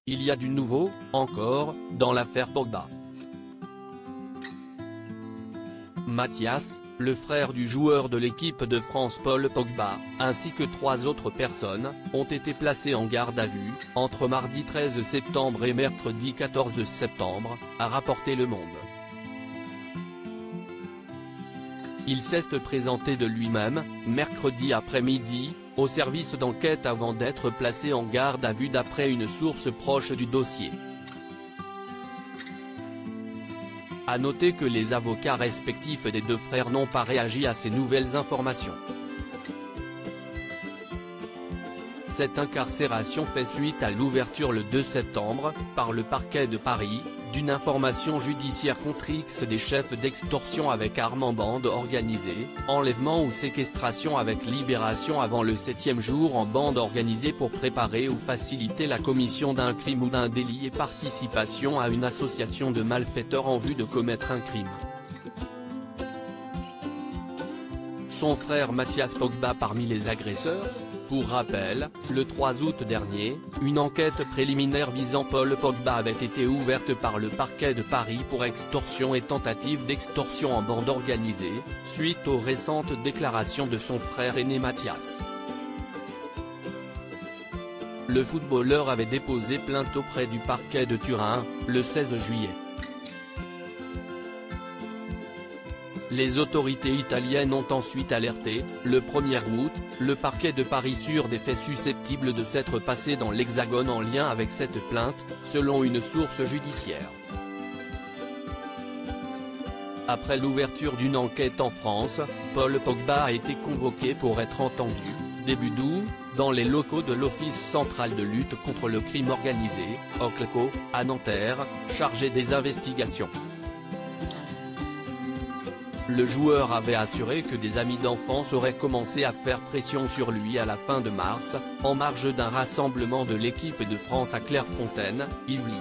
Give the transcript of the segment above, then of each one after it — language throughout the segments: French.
Il y a du nouveau, encore, dans l'affaire Pogba. Mathias, le frère du joueur de l'équipe de France Paul Pogba, ainsi que 3 autres personnes, ont été placés en garde à vue, entre mardi 13 septembre et mercredi 14 septembre, a rapporté Le Monde. Il s'est présenté de lui-même, mercredi après-midi, au service d'enquête avant d'être placé en garde à vue d'après une source proche du dossier. À noter que les avocats respectifs des 2 frères n'ont pas réagi à ces nouvelles informations. Cette incarcération fait suite à l'ouverture le 2 septembre, par le parquet de Paris, d'une information judiciaire contre X des chefs d'extorsion avec armes en bande organisée, enlèvement ou séquestration avec libération avant le 7e jour en bande organisée pour préparer ou faciliter la commission d'un crime ou d'un délit et participation à une association de malfaiteurs en vue de commettre un crime. Son frère Mathias Pogba parmi les agresseurs? Pour rappel, le 3 août dernier, une enquête préliminaire visant Paul Pogba avait été ouverte par le parquet de Paris pour extorsion et tentative d'extorsion en bande organisée, suite aux récentes déclarations de son frère aîné Mathias. Le footballeur avait déposé plainte auprès du parquet de Turin, le 16 juillet. Les autorités italiennes ont ensuite alerté, le 1er août, le parquet de Paris sur des faits susceptibles de s'être passés dans l'Hexagone en lien avec cette plainte, selon une source judiciaire. Après l'ouverture d'une enquête en France, Paul Pogba a été convoqué pour être entendu, début d'août, dans les locaux de l'Office central de lutte contre le crime organisé, OCLCO, à Nanterre, chargé des investigations. Le joueur avait assuré que des amis d'enfance auraient commencé à faire pression sur lui à la fin de mars, en marge d'un rassemblement de l'équipe de France à Clairefontaine, Yvelines.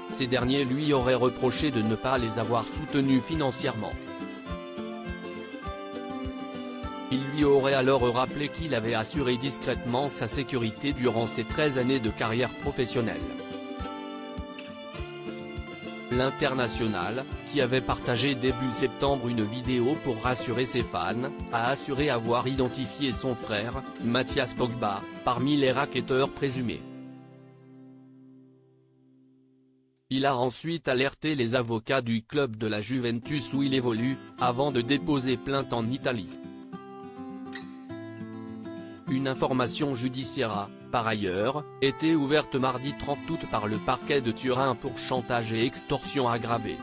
Ces derniers lui auraient reproché de ne pas les avoir soutenus financièrement. Il lui aurait alors rappelé qu'il avait assuré discrètement sa sécurité durant ses 13 années de carrière professionnelle. L'International, qui avait partagé début septembre une vidéo pour rassurer ses fans, a assuré avoir identifié son frère, Mathias Pogba, parmi les racketteurs présumés. Il a ensuite alerté les avocats du club de la Juventus où il évolue, avant de déposer plainte en Italie. Une information judiciaire a, par ailleurs, été ouverte mardi 30 août par le parquet de Turin pour chantage et extorsion aggravée.